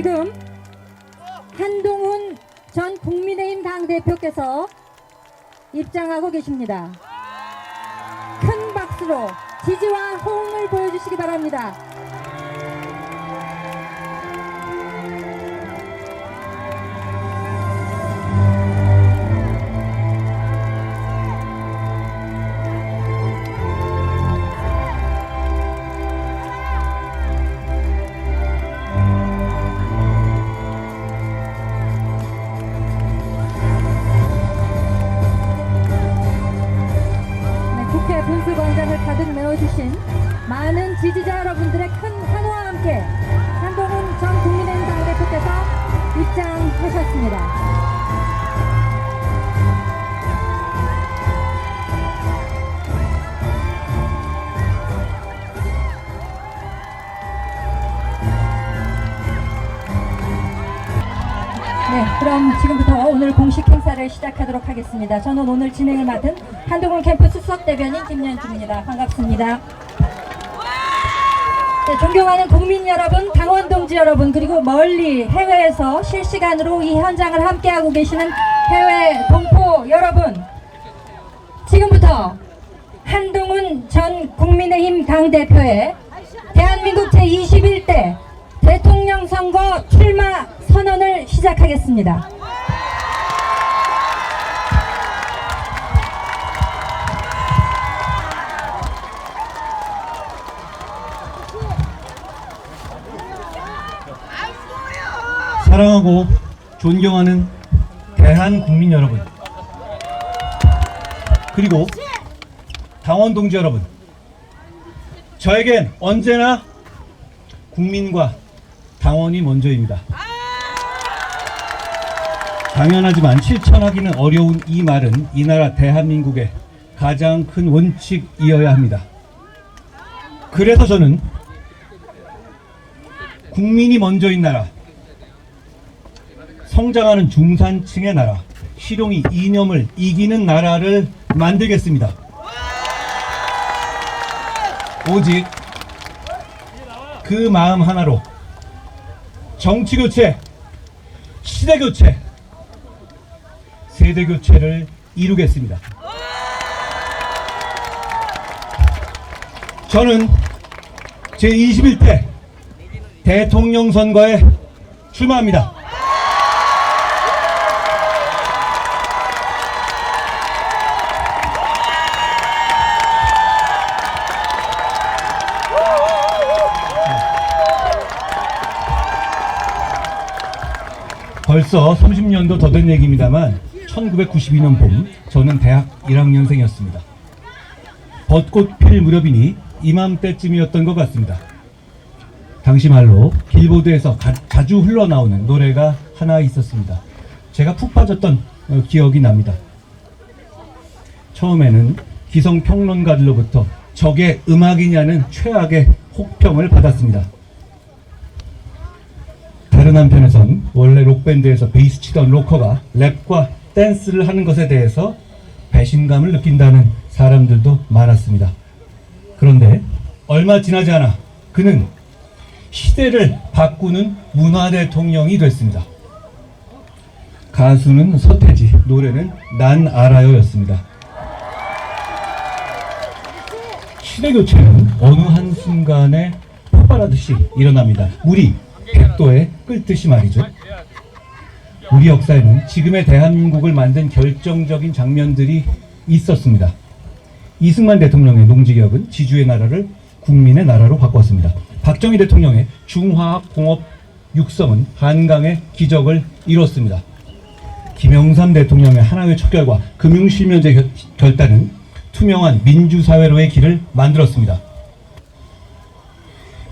지금 한동훈 전 국민의힘 당대표께서 입장하고 계십니다. 큰 박수로 지지와 호응을 보여주시기 바랍니다. 국회 분수광장을 가득 메워주신 많은 지지자 여러분들의 큰 환호와 함께 한동훈 전 국민의힘 당대표께서 입장하셨습니다. 네, 그럼 지금부터 오늘 공식 행사를 시작하도록 하겠습니다. 저는 오늘 진행을 맡은 한동훈 캠프 수석 대변인 김연주입니다. 반갑습니다. 네, 존경하는 국민 여러분, 당원 동지 여러분, 그리고 멀리 해외에서 실시간으로 이 현장을 함께하고 계시는 해외 동포 여러분, 지금부터 한동훈 전 국민의힘 당대표의 대한민국 제21대 대통령 선거 출마 선언을 시작하겠습니다. 사랑하고 존경하는 대한국민 여러분, 그리고 당원 동지 여러분, 저에겐 언제나 국민과 당원이 먼저입니다. 당연하지만 실천하기는 어려운 이 말은 이 나라 대한민국의 가장 큰 원칙이어야 합니다. 그래서 저는 국민이 먼저인 나라, 성장하는 중산층의 나라, 실용이 이념을 이기는 나라를 만들겠습니다. 오직 그 마음 하나로 정치교체, 시대교체, 세대교체를 이루겠습니다. 저는 제21대 대통령 선거에 출마합니다. 벌써 30년도 더 된 얘기입니다만 1992년 봄 저는 대학 1학년생이었습니다. 벚꽃 필 무렵이니 이맘때쯤이었던 것 같습니다. 당시 말로 길보드에서 자주 흘러나오는 노래가 하나 있었습니다. 제가 푹 빠졌던 기억이 납니다. 처음에는 기성평론가들로부터 저게 음악이냐는 최악의 혹평을 받았습니다. 다른 한편에선 원래 록밴드에서 베이스 치던 로커가 랩과 댄스를 하는 것에 대해서 배신감을 느낀다는 사람들도 많았습니다. 그런데 얼마 지나지 않아 그는 시대를 바꾸는 문화 대통령이 됐습니다. 가수는 서태지, 노래는 난 알아요였습니다. 시대교체는 어느 한순간에 폭발하듯이 일어납니다. 물이 100도에 끓듯이 말이죠. 우리 역사에는 지금의 대한민국을 만든 결정적인 장면들이 있었습니다. 이승만 대통령의 농지개혁은 지주의 나라를 국민의 나라로 바꿨습니다. 박정희 대통령의 중화학공업 육성은 한강의 기적을 이뤘습니다. 김영삼 대통령의 하나회 척결과 금융실명제 결단은 투명한 민주사회로의 길을 만들었습니다.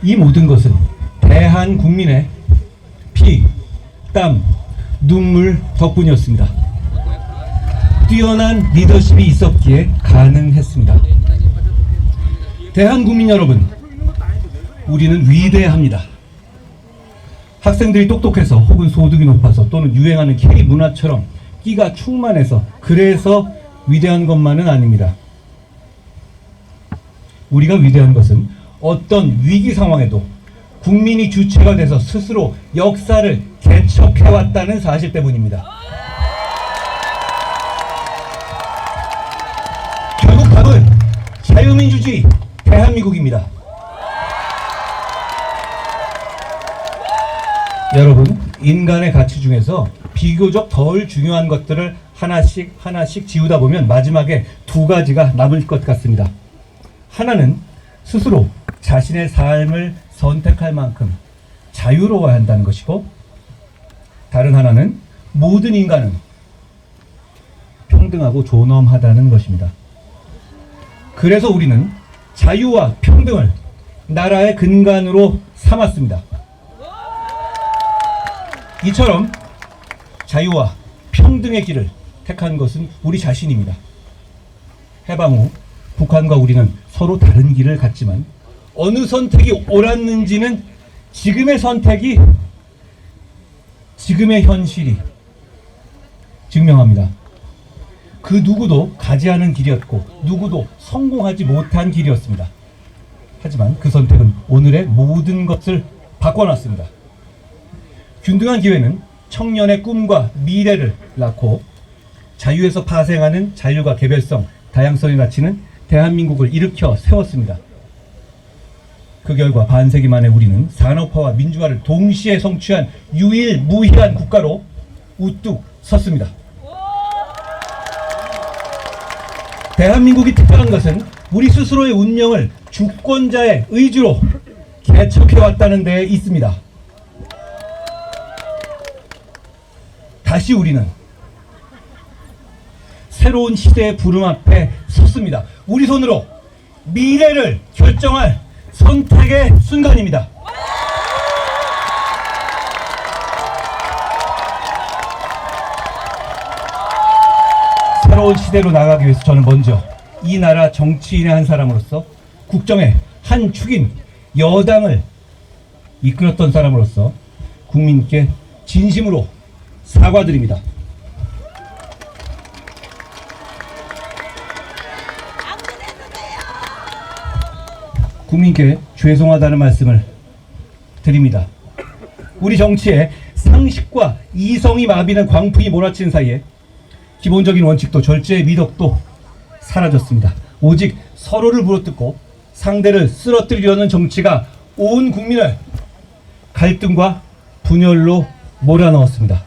이 모든 것은 대한 국민의 피, 땀, 눈물 덕분이었습니다. 뛰어난 리더십이 있었기에 가능했습니다. 대한 국민 여러분, 우리는 위대합니다. 학생들이 똑똑해서 혹은 소득이 높아서 또는 유행하는 K문화처럼 끼가 충만해서 그래서 위대한 것만은 아닙니다. 우리가 위대한 것은 어떤 위기 상황에도 국민이 주체가 돼서 스스로 역사를 개척해왔다는 사실 때문입니다. 결국 답은 자유민주주의 대한민국입니다. 여러분, 인간의 가치 중에서 비교적 덜 중요한 것들을 하나씩 지우다 보면 마지막에 두 가지가 남을 것 같습니다. 하나는 스스로 자신의 삶을 선택할 만큼 자유로워야 한다는 것이고, 다른 하나는 모든 인간은 평등하고 존엄하다는 것입니다. 그래서 우리는 자유와 평등을 나라의 근간으로 삼았습니다. 이처럼 자유와 평등의 길을 택한 것은 우리 자신입니다. 해방 후 북한과 우리는 서로 다른 길을 갔지만 어느 선택이 옳았는지는 지금의 선택이, 지금의 현실이 증명합니다. 그 누구도 가지 않은 길이었고 누구도 성공하지 못한 길이었습니다. 하지만 그 선택은 오늘의 모든 것을 바꿔놨습니다. 균등한 기회는 청년의 꿈과 미래를 낳고 자유에서 파생하는 자율과 개별성, 다양성의 가치는 대한민국을 일으켜 세웠습니다. 그 결과 반세기 만에 우리는 산업화와 민주화를 동시에 성취한 유일무이한 국가로 우뚝 섰습니다. 대한민국이 특별한 것은 우리 스스로의 운명을 주권자의 의지로 개척해왔다는 데에 있습니다. 다시 우리는 새로운 시대의 부름 앞에 섰습니다. 우리 손으로 미래를 결정할 선택의 순간입니다. 새로운 시대로 나가기 위해서 저는 먼저 이 나라 정치인의 한 사람으로서, 국정의 한 축인 여당을 이끌었던 사람으로서 국민께 진심으로 사과드립니다. 국민께 죄송하다는 말씀을 드립니다. 우리 정치에 상식과 이성이 마비는 광풍이 몰아치는 사이에 기본적인 원칙도 절제의 미덕도 사라졌습니다. 오직 서로를 물어뜯고 상대를 쓰러뜨리려는 정치가 온 국민을 갈등과 분열로 몰아넣었습니다.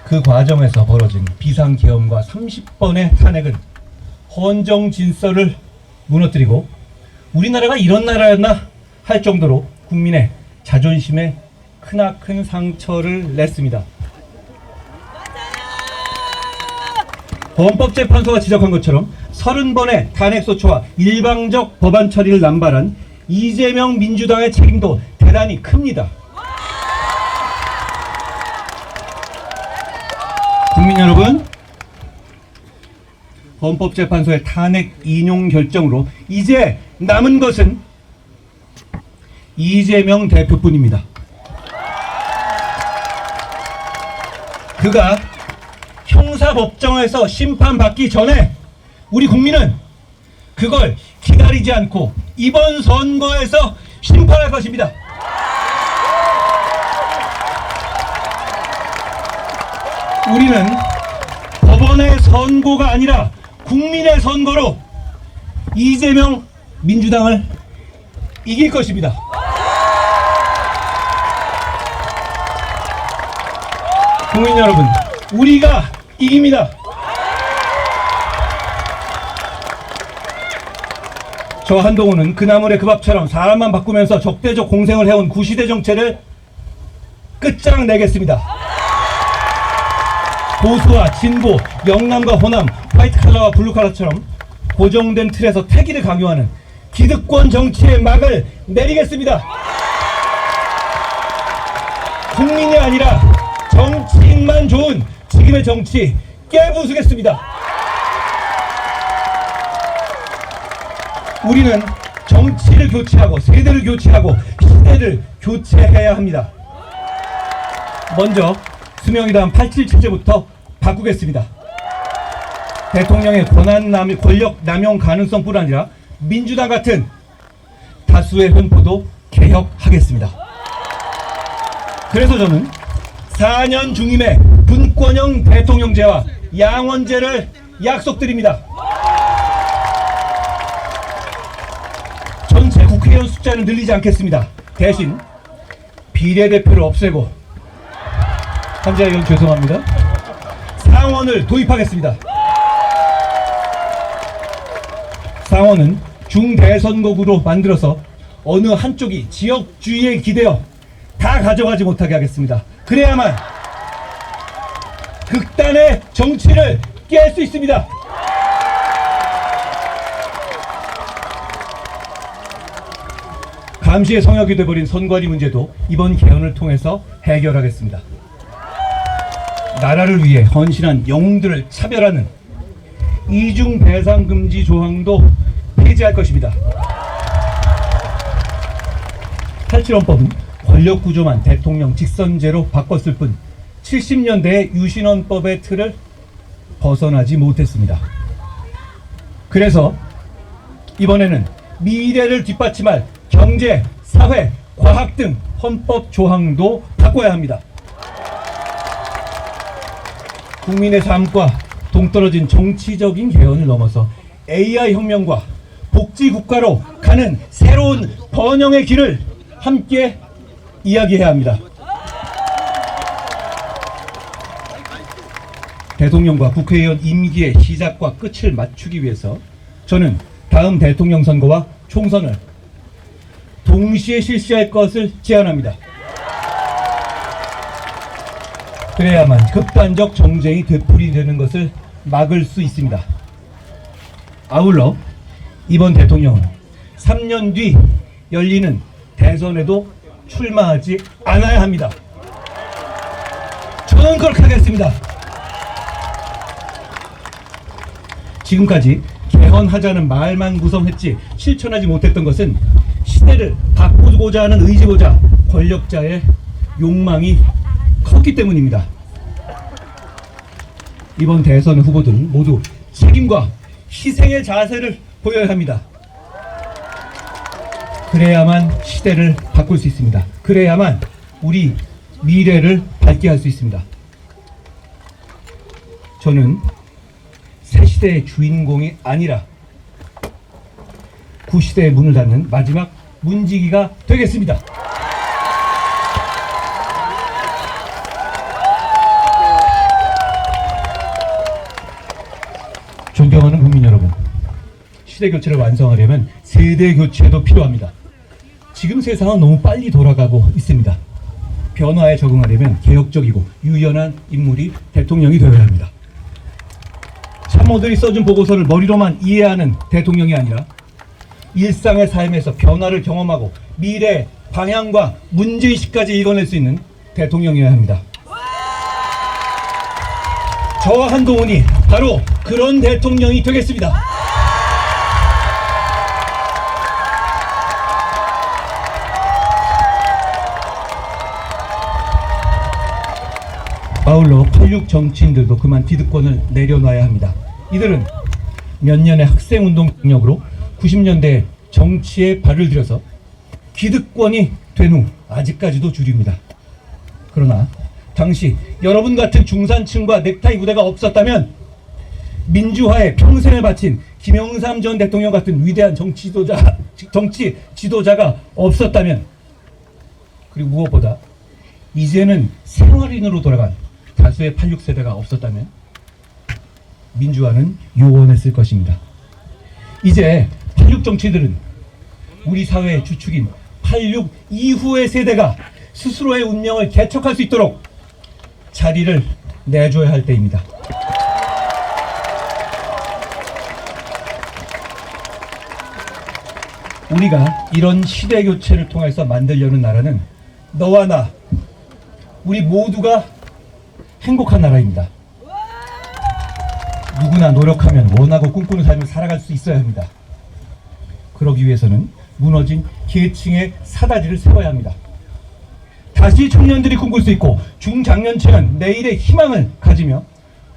그 과정에서 벌어진 비상계엄과 30번의 탄핵은 헌정 질서를 무너뜨리고 우리나라가 이런 나라였나 할 정도로 국민의 자존심에 크나큰 상처를 냈습니다. 헌법재판소가 지적한 것처럼 30번의 탄핵소추와 일방적 법안 처리를 남발한 이재명 민주당의 책임도 대단히 큽니다. 국민 여러분, 헌법재판소의 탄핵 인용 결정으로 이제 남은 것은 이재명 대표뿐입니다. 그가 형사법정에서 심판받기 전에 우리 국민은 그걸 기다리지 않고 이번 선거에서 심판할 것입니다. 우리는 법원의 선고가 아니라 국민의 선거로 이재명 민주당을 이길 것입니다. 국민 여러분, 우리가 이깁니다. 저 한동훈은 그나물의 그 밥처럼 사람만 바꾸면서 적대적 공생을 해온 구시대 정체를 끝장내겠습니다. 보수와 진보, 영남과 호남, 화이트칼라와 블루칼라처럼 고정된 틀에서 태기를 강요하는 기득권 정치의 막을 내리겠습니다. 국민이 아니라 정치인만 좋은 지금의 정치 깨부수겠습니다. 우리는 정치를 교체하고 세대를 교체하고 시대를 교체해야 합니다. 먼저 수명이란 87체제부터 바꾸겠습니다. 대통령의 권력 남용 가능성뿐 아니라 민주당 같은 다수의 횡포도 개혁하겠습니다. 그래서 저는 4년 중임의 분권형 대통령제와 양원제를 약속드립니다. 전체 국회의원 숫자는 늘리지 않겠습니다. 대신 비례대표를 없애고, 한지아 의원 죄송합니다, 상원을 도입하겠습니다. 상원은 중대선거구로 만들어서 어느 한쪽이 지역주의에 기대어 다 가져가지 못하게 하겠습니다. 그래야만 극단의 정치를 깰 수 있습니다. 감시의 성역이 되어버린 선관위 문제도 이번 개헌을 통해서 해결하겠습니다. 나라를 위해 헌신한 영웅들을 차별하는 이중 배상 금지 조항도 폐지할 것입니다. 87헌법은 권력 구조만 대통령 직선제로 바꿨을 뿐 70년대의 유신헌법의 틀을 벗어나지 못했습니다. 그래서 이번에는 미래를 뒷받침할 경제, 사회, 과학 등 헌법 조항도 바꿔야 합니다. 국민의 삶과 동떨어진 정치적인 개헌을 넘어서 AI 혁명과 복지 국가로 가는 새로운 번영의 길을 함께 이야기해야 합니다. 대통령과 국회의원 임기의 시작과 끝을 맞추기 위해서 저는 다음 대통령 선거와 총선을 동시에 실시할 것을 제안합니다. 그래야만 극단적 정쟁이 되풀이되는 것을 막을 수 있습니다. 아울러 이번 대통령은 3년 뒤 열리는 대선에도 출마하지 않아야 합니다. 저는 그렇게 하겠습니다. 지금까지 개헌하자는 말만 구성했지 실천하지 못했던 것은 시대를 바꾸고자 하는 의지보다 권력자의 욕망이 컸기 때문입니다. 이번 대선 후보들은 모두 책임과 희생의 자세를 보여야 합니다. 그래야만 시대를 바꿀 수 있습니다. 그래야만 우리 미래를 밝게 할 수 있습니다. 저는 새 시대의 주인공이 아니라 구시대의 문을 닫는 마지막 문지기가 되겠습니다. 존경하는 국민 여러분, 시대 교체를 완성하려면 세대 교체도 필요합니다. 지금 세상은 너무 빨리 돌아가고 있습니다. 변화에 적응하려면 개혁적이고 유연한 인물이 대통령이 되어야 합니다. 참모들이 써준 보고서를 머리로만 이해하는 대통령이 아니라 일상의 삶에서 변화를 경험하고 미래의 방향과 문제의식까지 읽어낼 수 있는 대통령이어야 합니다. 저와 한동훈이 바로 그런 대통령이 되겠습니다. 아울러 86 정치인들도 그만 기득권을 내려놔야 합니다. 이들은 몇 년의 학생운동 경력으로 90년대 정치에 발을 들여서 기득권이 된 후 아직까지도 주류입니다. 그러나 당시 여러분 같은 중산층과 넥타이 부대가 없었다면 민주화에 평생을 바친 김영삼 전 대통령 같은 위대한 정치 지도자가 없었다면, 그리고 무엇보다 이제는 생활인으로 돌아간 다수의 86세대가 없었다면 민주화는 요원했을 것입니다. 이제 86 정치들은 우리 사회의 주축인 86 이후의 세대가 스스로의 운명을 개척할 수 있도록 자리를 내줘야 할 때입니다. 우리가 이런 시대 교체를 통해서 만들려는 나라는 너와 나, 우리 모두가 행복한 나라입니다. 누구나 노력하면 원하고 꿈꾸는 삶을 살아갈 수 있어야 합니다. 그러기 위해서는 무너진 계층의 사다리를 세워야 합니다. 다시 청년들이 꿈꿀 수 있고 중장년층은 내일의 희망을 가지며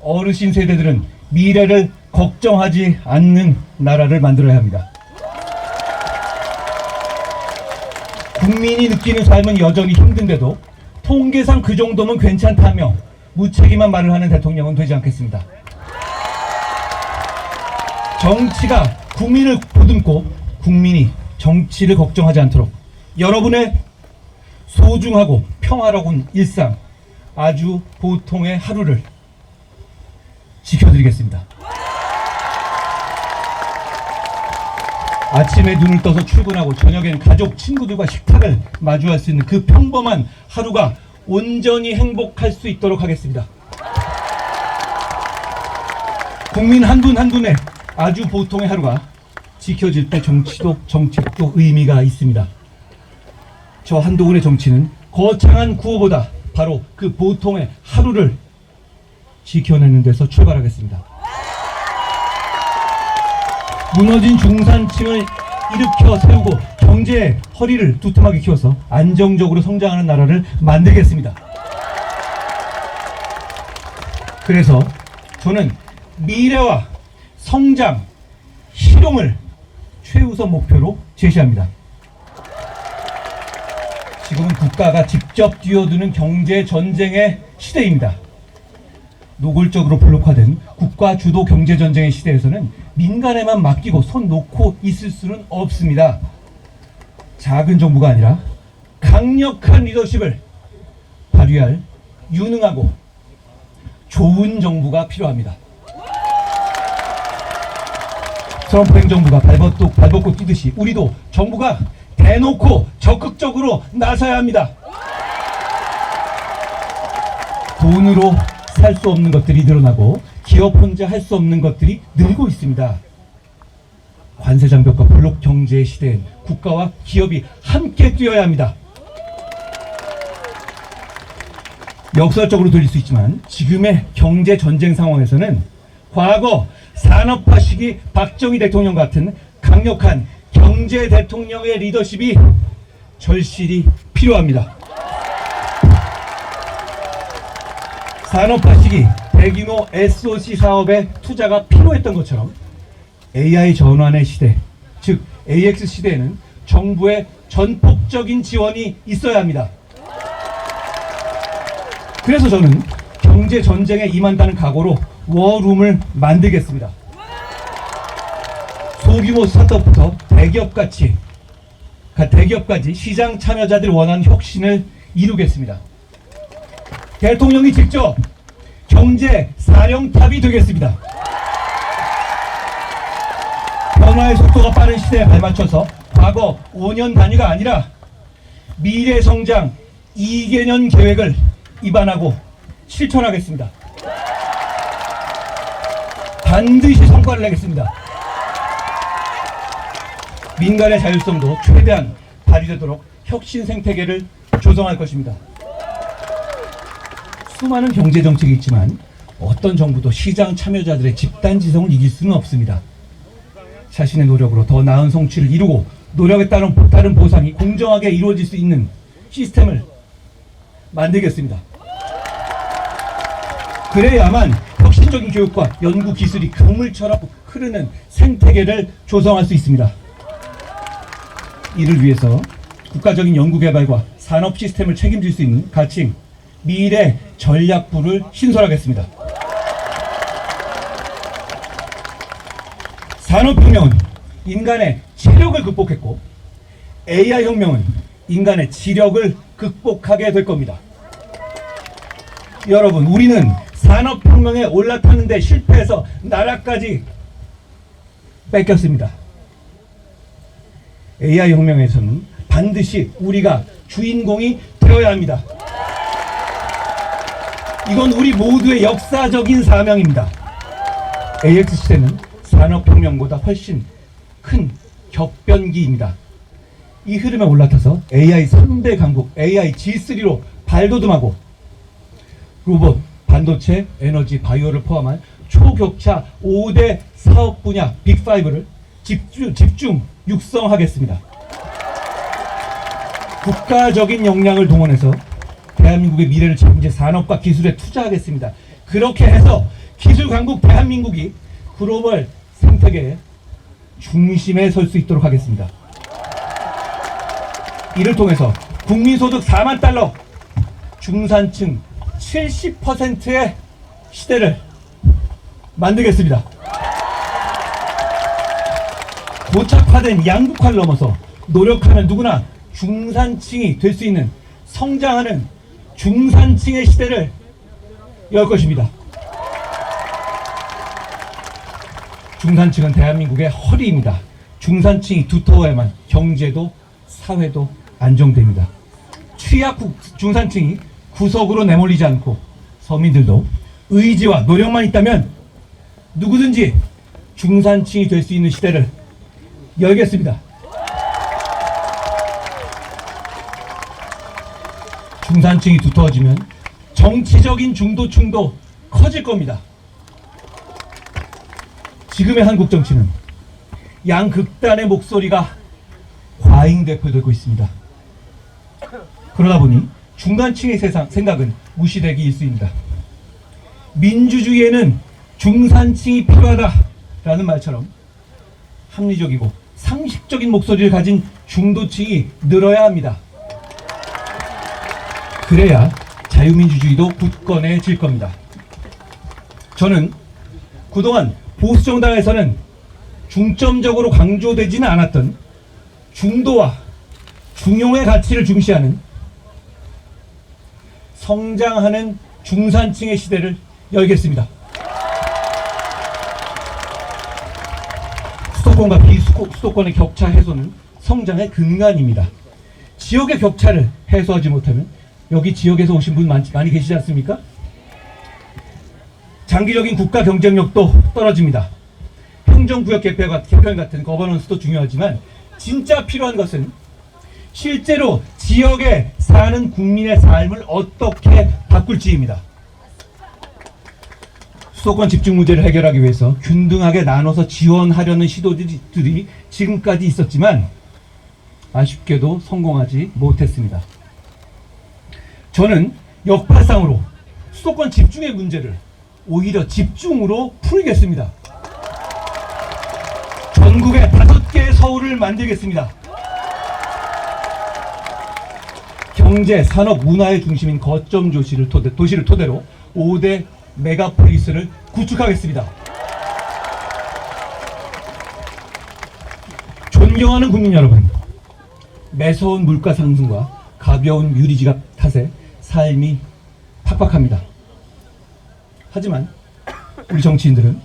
어르신 세대들은 미래를 걱정하지 않는 나라를 만들어야 합니다. 국민이 느끼는 삶은 여전히 힘든데도 통계상 그 정도면 괜찮다며 무책임한 말을 하는 대통령은 되지 않겠습니다. 정치가 국민을 보듬고 국민이 정치를 걱정하지 않도록 여러분의 소중하고 평화로운 일상, 아주 보통의 하루를 지켜드리겠습니다. 아침에 눈을 떠서 출근하고 저녁엔 가족, 친구들과 식탁을 마주할 수 있는 그 평범한 하루가 온전히 행복할 수 있도록 하겠습니다. 국민 한 분 한 분의 아주 보통의 하루가 지켜질 때 정책도 의미가 있습니다. 저 한동훈의 정치는 거창한 구호보다 바로 그 보통의 하루를 지켜내는 데서 출발하겠습니다. 무너진 중산층을 일으켜 세우고 경제의 허리를 두툼하게 키워서 안정적으로 성장하는 나라를 만들겠습니다. 그래서 저는 미래와 성장, 실용을 최우선 목표로 제시합니다. 지금은 국가가 직접 뛰어드는 경제 전쟁의 시대입니다. 노골적으로 블록화된 국가 주도 경제 전쟁의 시대에서는 민간에만 맡기고 손 놓고 있을 수는 없습니다. 작은 정부가 아니라 강력한 리더십을 발휘할 유능하고 좋은 정부가 필요합니다. 트럼프 행정부가 발벗고 뛰듯이 우리도 정부가 대놓고 적극적으로 나서야 합니다. 돈으로 살 수 없는 것들이 늘어나고 기업 혼자 할 수 없는 것들이 늘고 있습니다. 관세 장벽과 블록 경제의 시대엔 국가와 기업이 함께 뛰어야 합니다. 역설적으로 들릴 수 있지만 지금의 경제 전쟁 상황에서는 과거 산업화 시기 박정희 대통령 같은 강력한 경제 대통령의 리더십이 절실히 필요합니다. 산업화 시기 대규모 SOC 사업에 투자가 필요했던 것처럼 AI 전환의 시대, 즉 AX 시대에는 정부의 전폭적인 지원이 있어야 합니다. 그래서 저는 경제 전쟁에 임한다는 각오로 워룸을 만들겠습니다. 소규모 스타트업부터 대기업까지 시장 참여자들이 원하는 혁신을 이루겠습니다. 대통령이 직접 경제 사령탑이 되겠습니다. 변화의 속도가 빠른 시대에 발맞춰서 과거 5년 단위가 아니라 미래 성장 2개년 계획을 입안하고 실천하겠습니다. 반드시 성과를 내겠습니다. 민간의 자율성도 최대한 발휘되도록 혁신 생태계를 조성할 것입니다. 수많은 경제 정책이 있지만 어떤 정부도 시장 참여자들의 집단 지성을 이길 수는 없습니다. 자신의 노력으로 더 나은 성취를 이루고 노력에 따른 보상이 공정하게 이루어질 수 있는 시스템을 만들겠습니다. 그래야만 혁신적인 교육과 연구 기술이 강물처럼 흐르는 생태계를 조성할 수 있습니다. 이를 위해서 국가적인 연구개발과 산업 시스템을 책임질 수 있는 가칭 미래 전략부를 신설하겠습니다. 산업혁명은 인간의 체력을 극복했고 AI혁명은 인간의 지력을 극복하게 될 겁니다. 여러분, 우리는 산업혁명에 올라탔는데 실패해서 나라까지 뺏겼습니다. AI혁명에서는 반드시 우리가 주인공이 되어야 합니다. 이건 우리 모두의 역사적인 사명입니다. AX 시대는 산업혁명보다 훨씬 큰 격변기입니다. 이 흐름에 올라타서 AI 3대 강국, AI G3로 발돋움하고 로봇, 반도체, 에너지, 바이오를 포함한 초격차 5대 사업 분야 빅5를 집중 육성하겠습니다. 국가적인 역량을 동원해서 대한민국의 미래를 책임질 산업과 기술에 투자하겠습니다. 그렇게 해서 기술 강국 대한민국이 글로벌 생태계의 중심에 설 수 있도록 하겠습니다. 이를 통해서 국민소득 4만 달러, 중산층 70%의 시대를 만들겠습니다. 고착화된 양극화를 넘어서 노력하면 누구나 중산층이 될 수 있는 성장하는 중산층의 시대를 열 것입니다. 중산층은 대한민국의 허리입니다. 중산층이 두터워야만 경제도 사회도 안정됩니다. 취약 중산층이 구석으로 내몰리지 않고 서민들도 의지와 노력만 있다면 누구든지 중산층이 될 수 있는 시대를 열겠습니다. 중산층이 두터워지면 정치적인 중도층도 커질 겁니다. 지금의 한국 정치는 양극단의 목소리가 과잉대표되고 있습니다. 그러다 보니 중간층의 생각은 무시되기 일쑤입니다. 민주주의에는 중산층이 필요하다라는 말처럼 합리적이고 상식적인 목소리를 가진 중도층이 늘어야 합니다. 그래야 자유민주주의도 굳건해질 겁니다. 저는 그동안 보수정당에서는 중점적으로 강조되지는 않았던 중도와 중용의 가치를 중시하는 성장하는 중산층의 시대를 열겠습니다. 수도권과 비수도권의 격차 해소는 성장의 근간입니다. 지역의 격차를 해소하지 못하면 여기 지역에서 오신 분 많이 계시지 않습니까? 장기적인 국가 경쟁력도 떨어집니다. 행정구역 개편 같은 거버넌스도 중요하지만 진짜 필요한 것은 실제로 지역에 사는 국민의 삶을 어떻게 바꿀지입니다. 수도권 집중 문제를 해결하기 위해서 균등하게 나눠서 지원하려는 시도들이 지금까지 있었지만 아쉽게도 성공하지 못했습니다. 저는 역발상으로 수도권 집중의 문제를 오히려 집중으로 풀겠습니다. 전국에 5개의 서울을 만들겠습니다. 경제, 산업, 문화의 중심인 거점 도시를 토대로 5대 메가폴리스를 구축하겠습니다. 존경하는 국민 여러분, 매서운 물가 상승과 가벼운 유리지갑 탓에 삶이 팍팍합니다. 하지만 우리 정치인들은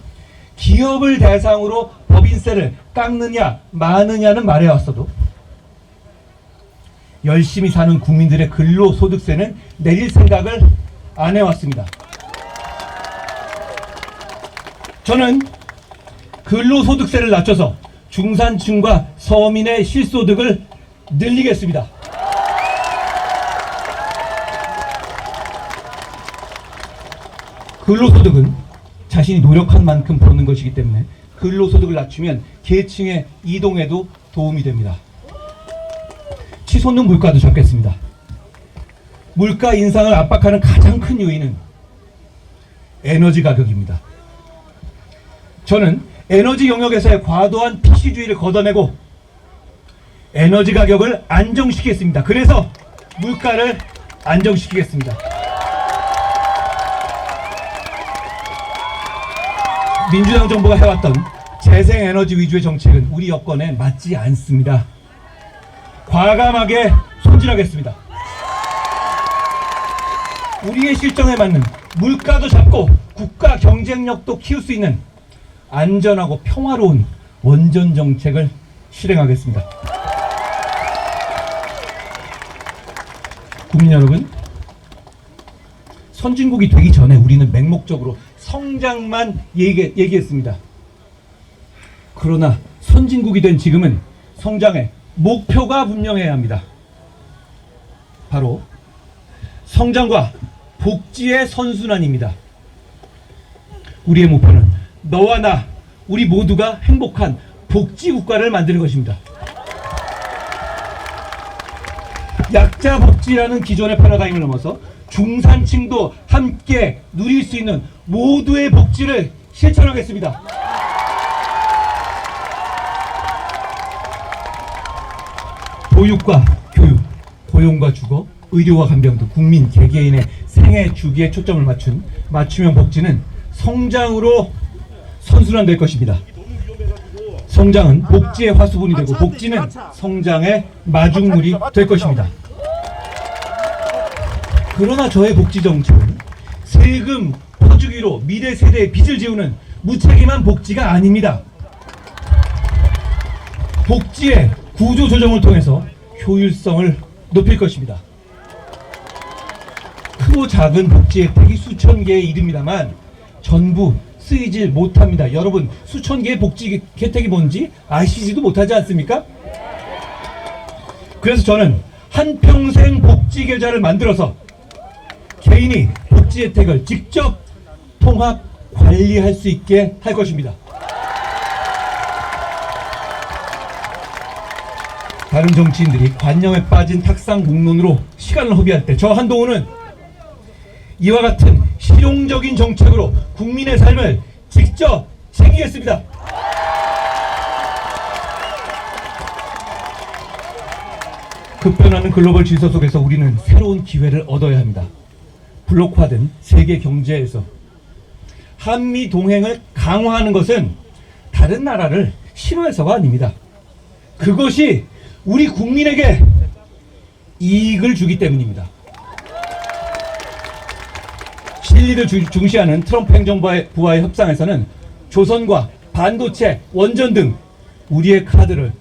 기업을 대상으로 법인세를 깎느냐 마느냐는 말해왔어도 열심히 사는 국민들의 근로소득세는 내릴 생각을 안 해왔습니다. 저는 근로소득세를 낮춰서 중산층과 서민의 실소득을 늘리겠습니다. 근로소득은 자신이 노력한 만큼 버는 것이기 때문에 근로소득을 낮추면 계층의 이동에도 도움이 됩니다. 치솟는 물가도 잡겠습니다. 물가 인상을 압박하는 가장 큰 요인은 에너지 가격입니다. 저는 에너지 영역에서의 과도한 PC주의를 걷어내고 에너지 가격을 안정시키겠습니다. 그래서 물가를 안정시키겠습니다. 민주당 정부가 해왔던 재생에너지 위주의 정책은 우리 여건에 맞지 않습니다. 과감하게 손질하겠습니다. 우리의 실정에 맞는 물가도 잡고 국가 경쟁력도 키울 수 있는 안전하고 평화로운 원전 정책을 실행하겠습니다. 국민 여러분, 선진국이 되기 전에 우리는 맹목적으로 성장만 얘기했습니다. 그러나 선진국이 된 지금은 성장의 목표가 분명해야 합니다. 바로 성장과 복지의 선순환입니다. 우리의 목표는 너와 나, 우리 모두가 행복한 복지국가를 만드는 것입니다. 약자 복지라는 기존의 패러다임을 넘어서 중산층도 함께 누릴 수 있는 모두의 복지를 실천하겠습니다. 보육과 교육, 고용과 주거, 의료와 간병 등 국민 개개인의 생애 주기에 초점을 맞춘 맞춤형 복지는 성장으로 선순환될 것입니다. 성장은 복지의 화수분이 되고 복지는 성장의 마중물이 될 것입니다. 그러나 저의 복지 정책은 세금 퍼주기로 미래 세대의 빚을 지우는 무책임한 복지가 아닙니다. 복지의 구조 조정을 통해서 효율성을 높일 것입니다. 크고 작은 복지 혜택이 수천 개에 이릅니다만 전부 쓰이질 못합니다. 여러분, 수천 개의 복지 혜택이 뭔지 아시지도 못하지 않습니까? 그래서 저는 한평생 복지 계좌를 만들어서 개인이 복지 혜택을 직접 통합 관리할 수 있게 할 것입니다. 다른 정치인들이 관념에 빠진 탁상 공론으로 시간을 허비할 때 저 한동훈은 이와 같은 실용적인 정책으로 국민의 삶을 직접 챙기겠습니다. 급변하는 글로벌 질서 속에서 우리는 새로운 기회를 얻어야 합니다. 블록화된 세계 경제에서 한미 동행을 강화하는 것은 다른 나라를 싫어해서가 아닙니다. 그것이 우리 국민에게 이익을 주기 때문입니다. 실리를 중시하는 트럼프 행정부와의 협상에서는 조선과 반도체, 원전 등 우리의 카드를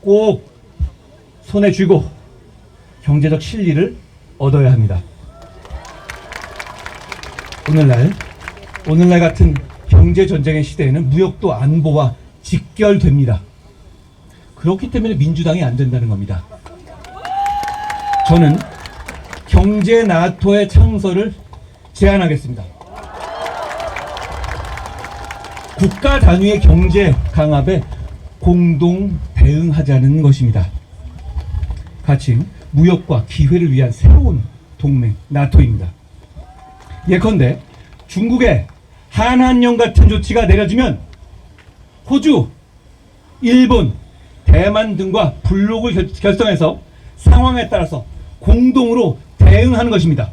꼭 손에 쥐고 경제적 실리를 얻어야 합니다. 오늘날 같은 경제 전쟁의 시대에는 무역도 안보와 직결됩니다. 그렇기 때문에 민주당이 안 된다는 겁니다. 저는 경제 나토의 창설을 제안하겠습니다. 국가 단위의 경제 강압에 공동 대응하자는 것입니다. 같이 무역과 기회를 위한 새로운 동맹 나토입니다. 예컨대 중국의 한한령 같은 조치가 내려지면 호주, 일본, 대만 등과 블록을 결성해서 상황에 따라서 공동으로 대응하는 것입니다.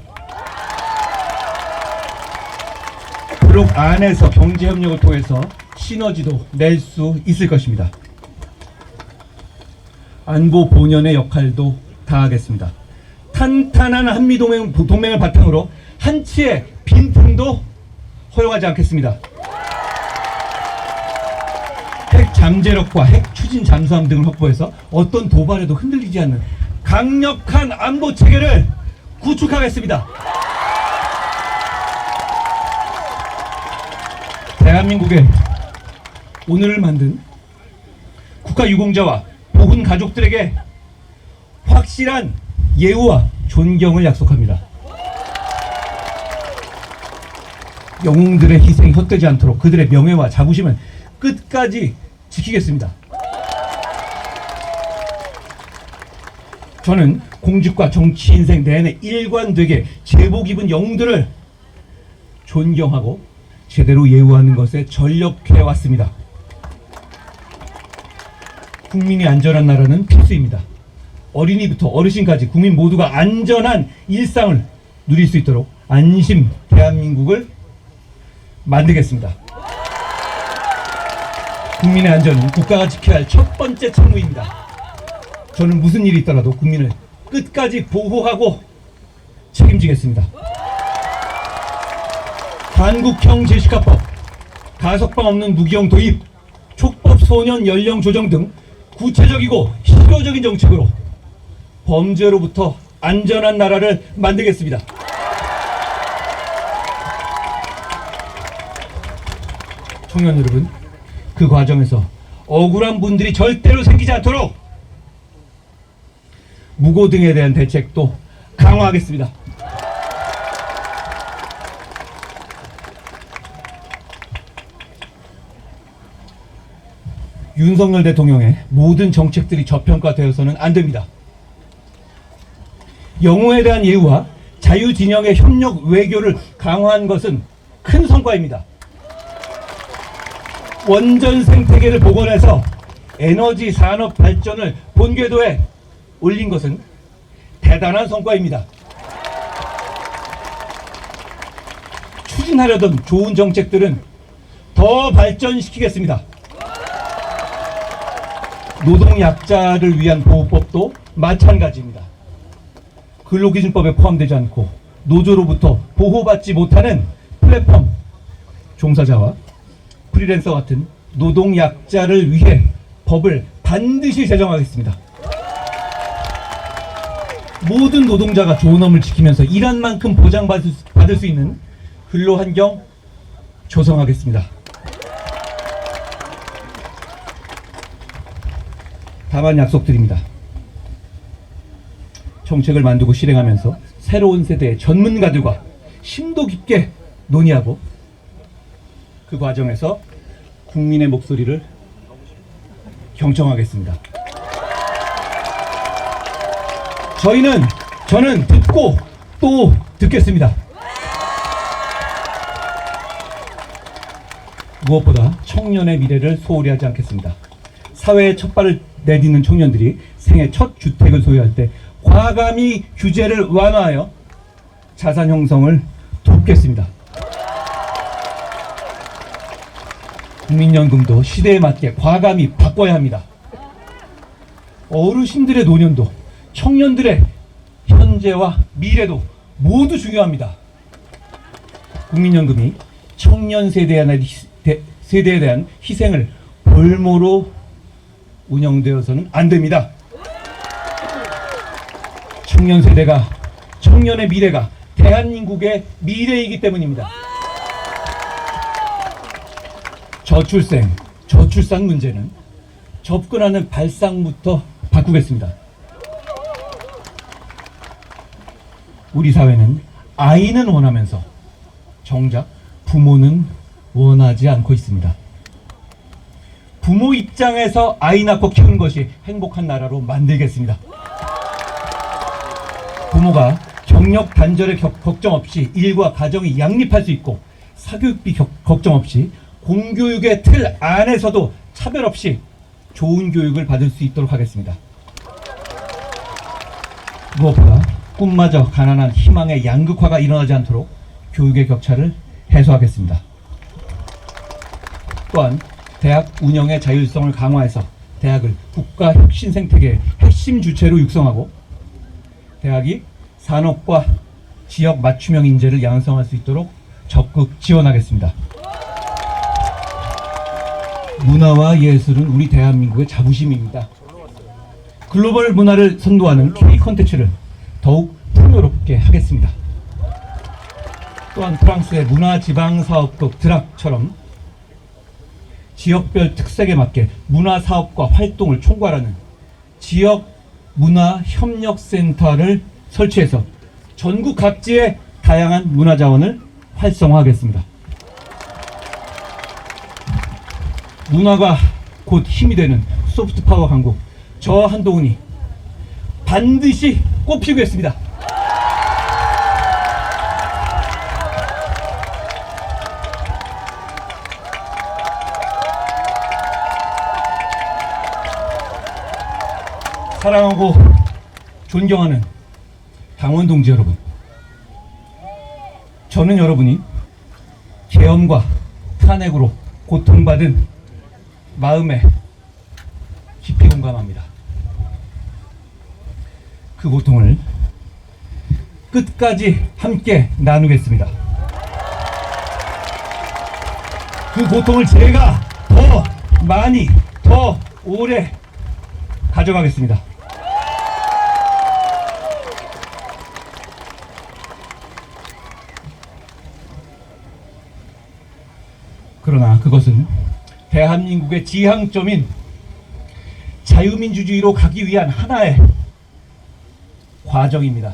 블록 안에서 경제협력을 통해서 시너지도 낼 수 있을 것입니다. 안보 본연의 역할도 다하겠습니다. 탄탄한 한미동맹을 바탕으로 한치의 빈틈도 허용하지 않겠습니다. 핵 잠재력과 핵 추진 잠수함 등을 확보해서 어떤 도발에도 흔들리지 않는 강력한 안보 체계를 구축하겠습니다. 대한민국의 오늘을 만든 국가유공자와 보훈 가족들에게 확실한 예우와 존경을 약속합니다. 영웅들의 희생이 헛되지 않도록 그들의 명예와 자부심을 끝까지 지키겠습니다. 저는 공직과 정치 인생 내내 일관되게 제복 입은 영웅들을 존경하고 제대로 예우하는 것에 전력해 왔습니다. 국민이 안전한 나라는 필수입니다. 어린이부터 어르신까지 국민 모두가 안전한 일상을 누릴 수 있도록 안심 대한민국을 만들겠습니다. 국민의 안전은 국가가 지켜야 할 첫 번째 책무입니다. 저는 무슨 일이 있더라도 국민을 끝까지 보호하고 책임지겠습니다. 한국형 제시카법, 가석방 없는 무기형 도입, 촉법 소년 연령 조정 등 구체적이고 실효적인 정책으로 범죄로부터 안전한 나라를 만들겠습니다. 청년 여러분, 그 과정에서 억울한 분들이 절대로 생기지 않도록 무고 등에 대한 대책도 강화하겠습니다. 윤석열 대통령의 모든 정책들이 저평가되어서는 안 됩니다. 영웅에 대한 예우와 자유진영의 협력 외교를 강화한 것은 큰 성과입니다. 원전 생태계를 복원해서 에너지 산업 발전을 본궤도에 올린 것은 대단한 성과입니다. 추진하려던 좋은 정책들은 더 발전시키겠습니다. 노동약자를 위한 보호법도 마찬가지입니다. 근로기준법에 포함되지 않고 노조로부터 보호받지 못하는 플랫폼 종사자와 프리랜서 같은 노동약자를 위해 법을 반드시 제정하겠습니다. 모든 노동자가 좋은 업을 지키면서 일한 만큼 보장받을 수 있는 근로환경 조성하겠습니다. 다만 약속드립니다. 정책을 만들고 실행하면서 새로운 세대의 전문가들과 심도 깊게 논의하고 그 과정에서 국민의 목소리를 경청하겠습니다. 저는 듣고 또 듣겠습니다. 무엇보다 청년의 미래를 소홀히 하지 않겠습니다. 사회에 첫 발을 내딛는 청년들이 생애 첫 주택을 소유할 때 과감히 규제를 완화하여 자산 형성을 돕겠습니다. 국민연금도 시대에 맞게 과감히 바꿔야 합니다. 어르신들의 노년도 청년들의 현재와 미래도 모두 중요합니다. 국민연금이 청년 세대에 대한 희생을 볼모로 운영되어서는 안 됩니다. 청년 세대가, 청년의 미래가 대한민국의 미래이기 때문입니다. 저출산 문제는 접근하는 발상부터 바꾸겠습니다. 우리 사회는 아이는 원하면서 정작 부모는 원하지 않고 있습니다. 부모 입장에서 아이 낳고 키우는 것이 행복한 나라로 만들겠습니다. 부모가 경력 단절의 걱정 없이 일과 가정이 양립할 수 있고 사교육비 걱정 없이 공교육의 틀 안에서도 차별 없이 좋은 교육을 받을 수 있도록 하겠습니다. 무엇보다 꿈마저 가난한 희망의 양극화가 일어나지 않도록 교육의 격차를 해소하겠습니다. 또한 대학 운영의 자율성을 강화해서 대학을 국가 혁신 생태계의 핵심 주체로 육성하고 대학이 산업과 지역 맞춤형 인재를 양성할 수 있도록 적극 지원하겠습니다. 문화와 예술은 우리 대한민국의 자부심입니다. 글로벌 문화를 선도하는 K 콘텐츠를 더욱 풍요롭게 하겠습니다. 또한 프랑스의 문화지방사업국 드락처럼 지역별 특색에 맞게 문화사업과 활동을 총괄하는 지역문화협력센터를 설치해서 전국 각지의 다양한 문화자원을 활성화하겠습니다. 문화가 곧 힘이 되는 소프트파워 강국, 저 한동훈이 반드시 꽃피우겠습니다. 사랑하고 존경하는 당원 동지 여러분, 저는 여러분이 계엄과 탄핵으로 고통받은 마음에 깊이 공감합니다. 그 고통을 끝까지 함께 나누겠습니다. 그 고통을 제가 더 많이, 더 오래 가져가겠습니다. 그러나 그것은 대한민국의 지향점인 자유민주주의로 가기 위한 하나의 과정입니다.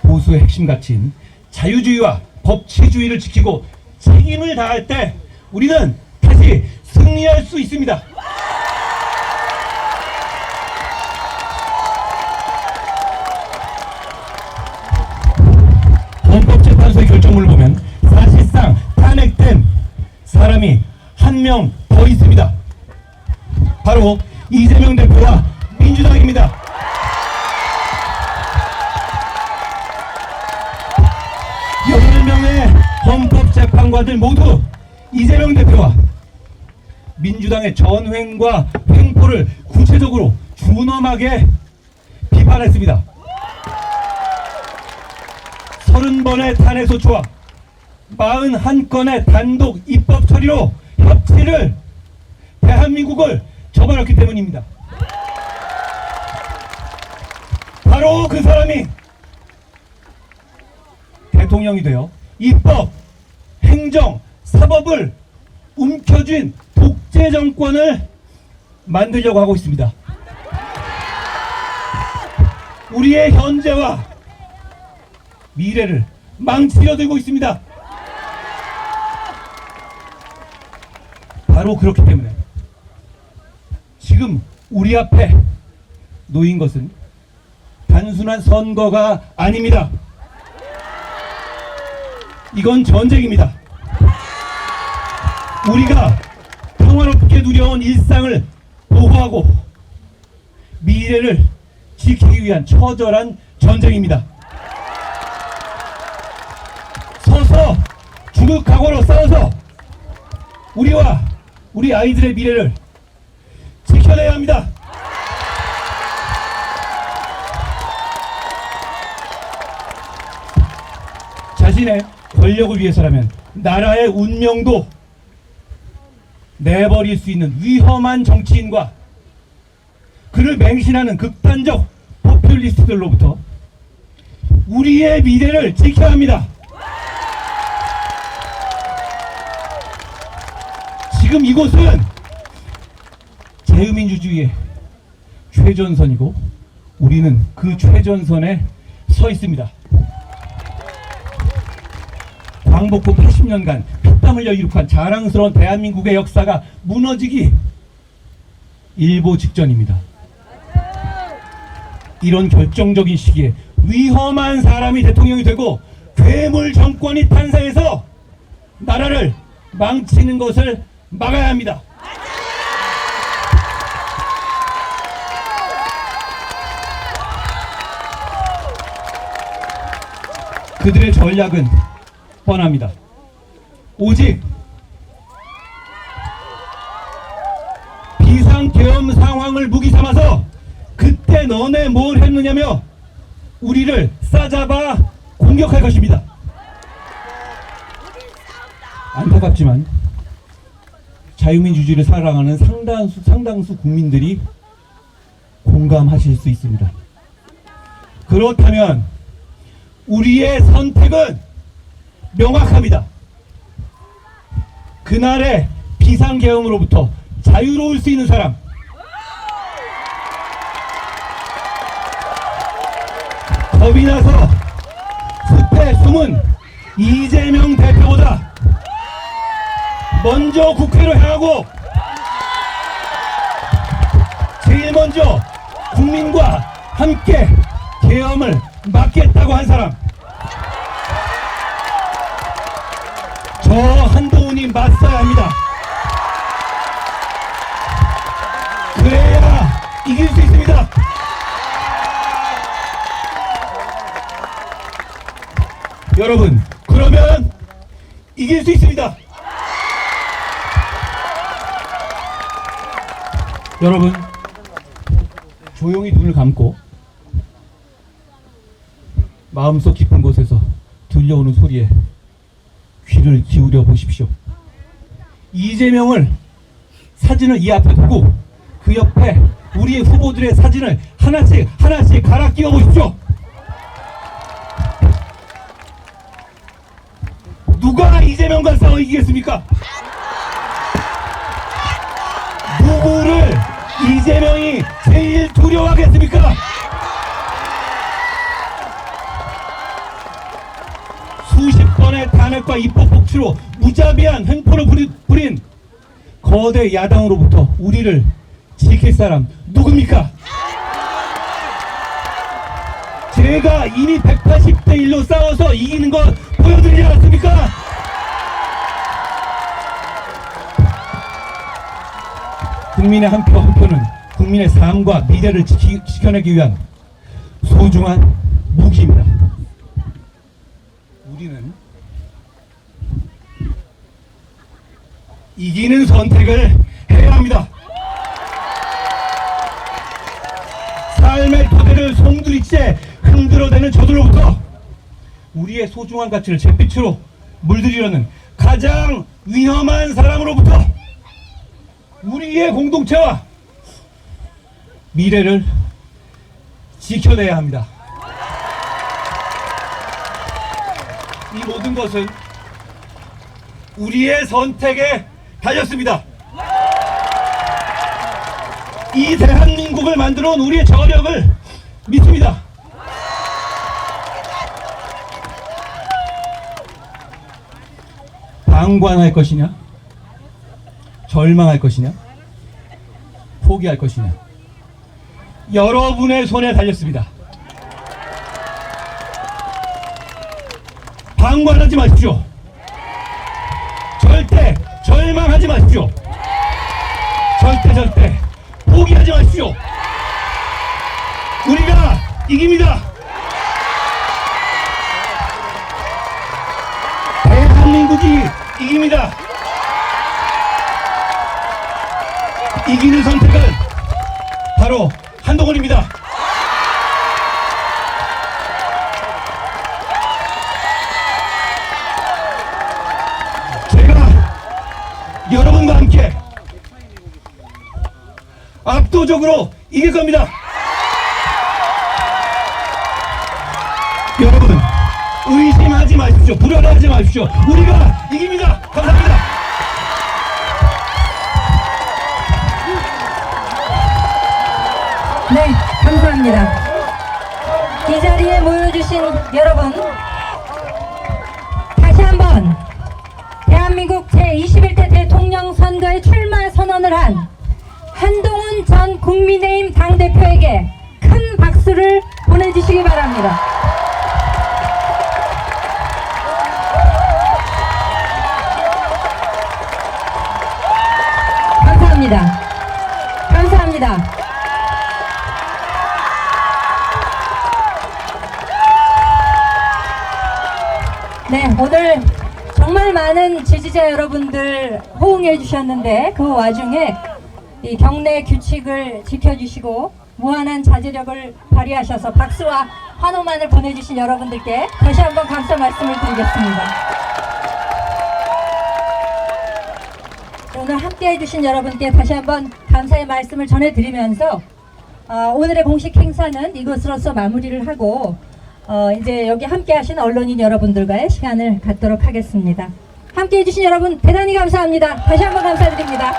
보수의 핵심 가치인 자유주의와 법치주의를 지키고 책임을 다할 때 우리는 다시 승리할 수 있습니다. 헌법재판소의 결정문을 보면 사실상 탄핵된 사람이 한 명 더 있습니다. 바로 이재명 대표와 민주당입니다. 11명의 헌법재판관들 모두 이재명 대표와 민주당의 전횡과 횡포를 구체적으로 준엄하게 비판했습니다. 30번의 탄핵소추와 41건의 단독 입법 처리로 협치를 대한민국을 접어놨기 때문입니다. 바로 그 사람이 대통령이 되어 입법, 행정, 사법을 움켜쥔 독재 정권을 만들려고 하고 있습니다. 우리의 현재와 미래를 망치려 들고 있습니다. 바로 그렇기 때문에 지금 우리 앞에 놓인 것은 단순한 선거가 아닙니다. 이건 전쟁입니다. 우리가 평화롭게 누려온 일상을 보호하고 미래를 지키기 위한 처절한 전쟁입니다. 서서 죽을 각오로 싸워서 우리와 우리 아이들의 미래를 지켜내야 합니다. 자신의 권력을 위해서라면 나라의 운명도 내버릴 수 있는 위험한 정치인과 그를 맹신하는 극단적 포퓰리스트들로부터 우리의 미래를 지켜야 합니다. 지금 이곳은 자유민주주의의 최전선이고 우리는 그 최전선에 서 있습니다. 광복후 80년간 피땀 흘려 이룩한 자랑스러운 대한민국의 역사가 무너지기 일보 직전입니다. 이런 결정적인 시기에 위험한 사람이 대통령이 되고 괴물 정권이 탄생해서 나라를 망치는 것을 막아야 합니다. 그들의 전략은 뻔합니다. 오직 비상계엄 상황을 무기 삼아서 그때 너네 뭘 했느냐며 우리를 싸잡아 공격할 것입니다. 안타깝지만 자유민주주의를 사랑하는 상당수 국민들이 공감하실 수 있습니다. 그렇다면 우리의 선택은 명확합니다. 그날의 비상계엄으로부터 자유로울 수 있는 사람, 겁이 나서 숲에 숨은 이재명 대표보다 먼저 국회로 향하고 제일 먼저 국민과 함께 계엄을 막겠다고 한 사람, 저 한동훈이 맞서야 합니다. 그래야 이길 수 있습니다. 여러분, 그러면 이길 수 있습니다. 여러분, 조용히 눈을 감고 마음속 깊은 곳에서 들려오는 소리에 귀를 기울여 보십시오. 이재명을 사진을 이 앞에 두고 그 옆에 우리의 후보들의 사진을 하나씩 갈아 끼워 보십시오. 누가 이재명과 싸워 이기겠습니까? 누구를 이재명이 제일 두려워하겠습니까? 수십 번의 탄핵과 입법 폭주로 무자비한 횡포를 부린 거대 야당으로부터 우리를 지킬 사람 누굽니까? 제가 이미 180대 1로 싸워서 이기는 거 보여드리지 않았습니까? 국민의 한 표 한 표는 국민의 삶과 미래를 지켜내기 위한 소중한 무기입니다. 우리는 이기는 선택을 해야 합니다. 삶의 토대를 송두리째 흔들어대는 저들로부터 우리의 소중한 가치를 잿빛으로 물들이려는 가장 위험한 사람으로부터 우리의 공동체와 미래를 지켜내야 합니다. 이 모든 것은 우리의 선택에 달렸습니다. 이 대한민국을 만들어 온 우리의 저력을 믿습니다. 방관할 것이냐? 절망할 것이냐? 포기할 것이냐? 여러분의 손에 달렸습니다. 방관하지 마십시오. 절대 절망하지 마십시오. 절대 포기하지 마십시오. 우리가 이깁니다. 대한민국이 이깁니다. 이기는 선택은 바로 한동훈입니다. 제가 여러분과 함께 압도적으로 이길 겁니다. 여러분 의심하지 마십시오. 불안하지 마십시오. 우리가 이깁니다. 감사합니다. 네, 감사합니다. 이 자리에 모여주신 여러분, 다시 한번 대한민국 제21대 대통령 선거에 출마 선언을 한 한동훈 전 국민의힘 당대표에게 큰 박수를 보내주시기 바랍니다. 감사합니다. 감사합니다. 네, 오늘 정말 많은 지지자 여러분들 호응해 주셨는데 그 와중에 이 경내 규칙을 지켜주시고 무한한 자제력을 발휘하셔서 박수와 환호만을 보내주신 여러분들께 다시 한번 감사 말씀을 드리겠습니다. 오늘 함께 해주신 여러분께 다시 한번 감사의 말씀을 전해드리면서 오늘의 공식 행사는 이것으로서 마무리를 하고 이제 여기 함께 하신 언론인 여러분들과의 시간을 갖도록 하겠습니다. 함께 해주신 여러분 대단히 감사합니다. 다시 한번 감사드립니다.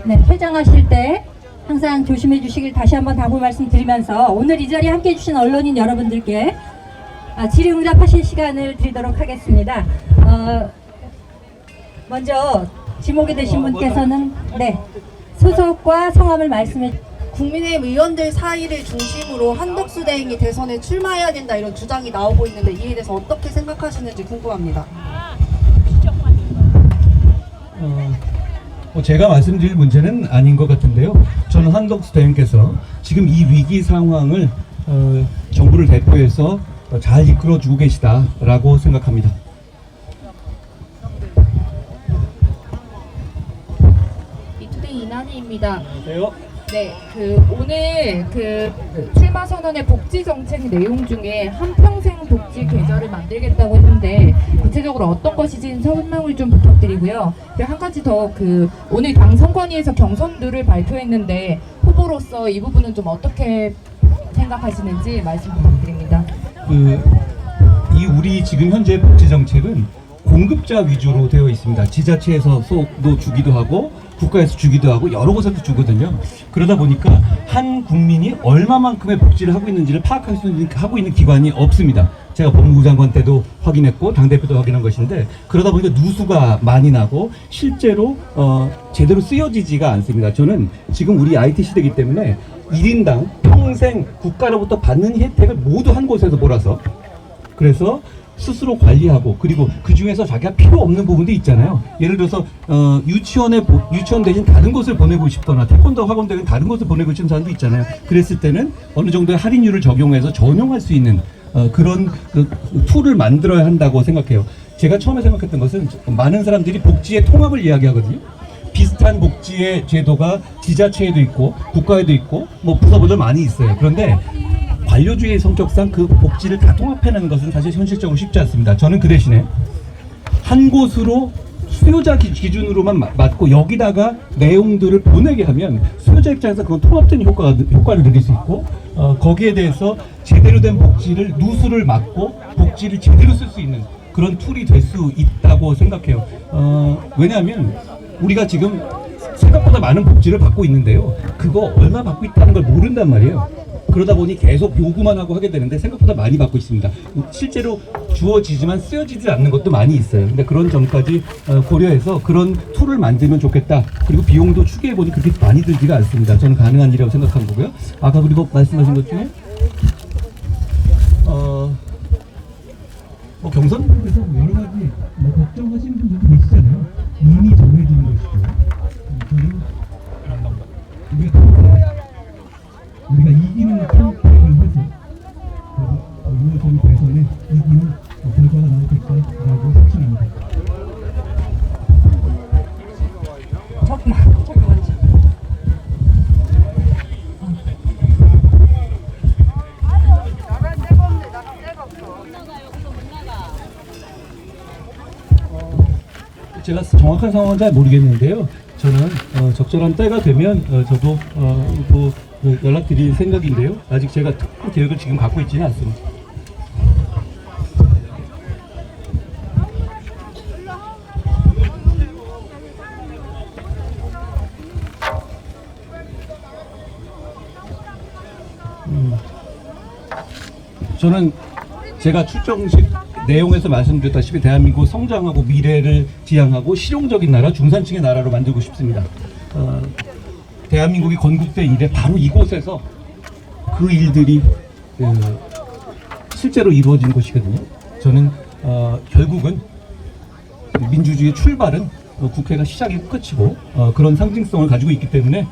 네, 퇴장하실 때 항상 조심해 주시길 다시 한번 당부 말씀드리면서 오늘 이 자리에 함께 해주신 언론인 여러분들께 질의응답하실 시간을 드리도록 하겠습니다. 먼저 지목이 되신 분께서는 네, 소속과 성함을 말씀해 주시기 국민의힘 의원들 사이를 중심으로 한덕수 대행이 대선에 출마해야 된다 이런 주장이 나오고 있는데 이에 대해서 어떻게 생각하시는지 궁금합니다. 제가 말씀드릴 문제는 아닌 것 같은데요. 저는 한덕수 대행께서 지금 이 위기 상황을 정부를 대표해서 잘 이끌어주고 계시다라고 생각합니다. 이투데이 이난희입니다. 안녕하세요. 네, 오늘 출마 선언의 복지 정책 내용 중에 한평생 복지 계좌를 만들겠다고 했는데 구체적으로 어떤 것인지 설명을 좀 부탁드리고요. 그리고 한 가지 더 오늘 당 선관위에서 경선들을 발표했는데 후보로서 이 부분은 좀 어떻게 생각하시는지 말씀 부탁드립니다. 이 우리 지금 현재 복지 정책은 공급자 위주로 되어 있습니다. 지자체에서 도 주기도 하고 국가에서 주기도 하고 여러 곳에서 주거든요. 그러다 보니까 한 국민이 얼마만큼의 복지를 하고 있는지를 파악할 수 있는 하고 있는 기관이 없습니다. 제가 법무부 장관 때도 확인했고 당대표도 확인한 것인데 그러다 보니까 누수가 많이 나고 실제로 제대로 쓰여지지가 않습니다. 저는 지금 우리 IT 시대이기 때문에 1인당 평생 국가로부터 받는 혜택을 모두 한 곳에서 몰아서 그래서 스스로 관리하고 그리고 그 중에서 자기가 필요 없는 부분도 있잖아요. 예를 들어서 유치원 대신 다른 곳을 보내고 싶거나 태권도 학원 대신 다른 곳을 보내고 싶은 사람도 있잖아요. 그랬을 때는 어느 정도의 할인율을 적용해서 전용할 수 있는 그런 툴을 만들어야 한다고 생각해요. 제가 처음에 생각했던 것은 많은 사람들이 복지의 통합을 이야기하거든요. 비슷한 복지의 제도가 지자체에도 있고 국가에도 있고 뭐 부서보다 많이 있어요. 그런데 관료주의 성격상 그 복지를 다 통합해내는 것은 사실 현실적으로 쉽지 않습니다. 저는 그 대신에 한 곳으로 수요자 기준으로만 맞고 여기다가 내용들을 보내게 하면 수요자 입장에서 그건 통합된 효과를 누릴 수 있고 거기에 대해서 제대로 된 복지를 누수를 막고 복지를 제대로 쓸 수 있는 그런 툴이 될 수 있다고 생각해요. 왜냐하면 우리가 지금 생각보다 많은 복지를 받고 있는데요. 그거 얼마 받고 있다는 걸 모른단 말이에요. 그러다 보니 계속 요구만 하고 하게 되는데 생각보다 많이 받고 있습니다. 실제로 주어지지만 쓰여지지 않는 것도 많이 있어요. 근데 그런 점까지 고려해서 그런 툴을 만들면 좋겠다. 그리고 비용도 추계해보니 그렇게 많이 들지가 않습니다. 저는 가능한 일이라고 생각한 거고요. 아까 그리고 말씀하신 것 중에 뭐 경선에서 여러 가지 걱정하시는 분들도 계시잖아요. 이미 정해진 것이고 우리가 이기는 캠페인을 해서 이번 대선에 이기는 결과가 나오겠다라고 확신합니다. 잠깐만. 제가 정확한 상황은 잘 모르겠는데요. 저는 적절한 때가 되면 저도 또 연락드릴 생각인데요. 아직 제가 특별 계획을 지금 갖고 있지는 않습니다. 저는 제가 출정식 내용에서 말씀드렸다시피 대한민국 성장하고 미래를 지향하고 실용적인 나라, 중산층의 나라로 만들고 싶습니다. 대한민국이 건국된 이래 바로 이곳에서 그 일들이 실제로 이루어진 곳이거든요. 저는 결국은 민주주의의 출발은 국회가 시작이고 끝이고 그런 상징성을 가지고 있기 때문에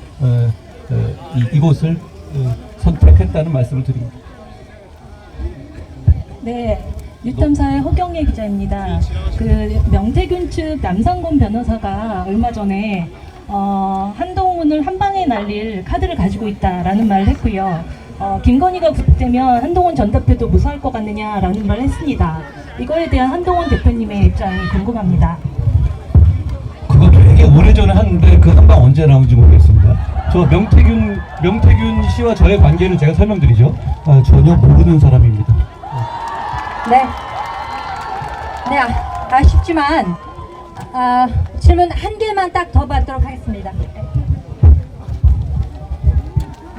이곳을 선택했다는 말씀을 드립니다. 네, 뉴탐사의 허경혜 기자입니다. 그 명태균 측 남상곤 변호사가 얼마 전에 한동훈을 한 방에 날릴 카드를 가지고 있다라는 말을 했고요. 김건희가 붙으면 한동훈 전 대표도 무사할 것 같느냐라는 말을 했습니다. 이거에 대한 한동훈 대표님의 입장이 궁금합니다. 그거 되게 오래전에 하는데 그 한 방 언제 나온지 모르겠습니다. 저 명태균 씨와 저의 관계는 제가 설명드리죠. 전혀 모르는 사람입니다. 네. 네, 아쉽지만 질문 한 개만 딱 더 받도록 하겠습니다.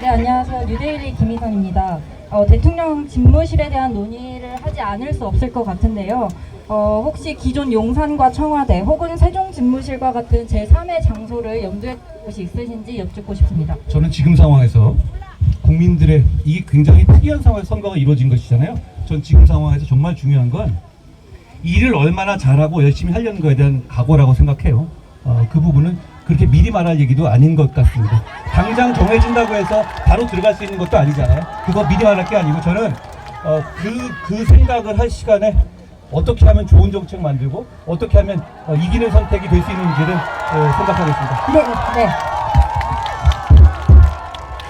네, 안녕하세요. 뉴데일리 김희선입니다. 대통령 집무실에 대한 논의를 하지 않을 수 없을 것 같은데요. 혹시 기존 용산과 청와대 혹은 세종 집무실과 같은 제3의 장소를 염두에 둔 곳이 있으신지 여쭙고 싶습니다. 저는 지금 상황에서 국민들의 이 굉장히 특이한 상황에서 선거가 이루어진 것이잖아요. 전 지금 상황에서 정말 중요한 건 일을 얼마나 잘하고 열심히 하려는 것에 대한 각오라고 생각해요. 그 부분은 그렇게 미리 말할 얘기도 아닌 것 같습니다. 당장 정해진다고 해서 바로 들어갈 수 있는 것도 아니잖아요. 그거 미리 말할 게 아니고 저는 그 생각을 할 시간에 어떻게 하면 좋은 정책 만들고 어떻게 하면 이기는 선택이 될 수 있는지를 생각하겠습니다. 네.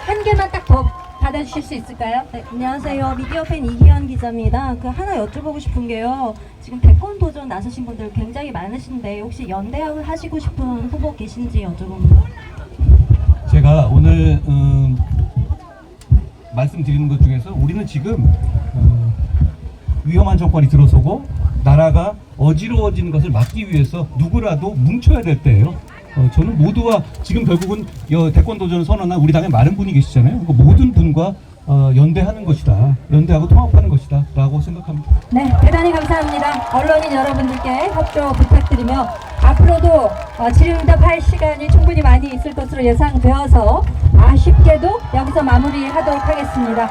한 개만 딱 더 받아주실 수 있을까요? 네, 안녕하세요. 미디어팬 이기현 기자입니다. 하나 여쭤보고 싶은 게요. 지금 대권 도전 나서신 분들 굉장히 많으신데 혹시 연대학을 하시고 싶은 후보 계신지 여쭤봅니다. 제가 오늘 말씀드리는 것 중에서 우리는 지금 위험한 정권이 들어서고 나라가 어지러워지는 것을 막기 위해서 누구라도 뭉쳐야 될 때예요. 저는 모두와 지금 결국은 대권 도전을 선언한 우리 당에 많은 분이 계시잖아요. 그 모든 분과 연대하는 것이다. 연대하고 통합하는 것이다. 라고 생각합니다. 네, 대단히 감사합니다. 언론인 여러분들께 협조 부탁드리며 앞으로도 질의응답할 시간이 충분히 많이 있을 것으로 예상되어서 아쉽게도 여기서 마무리하도록 하겠습니다.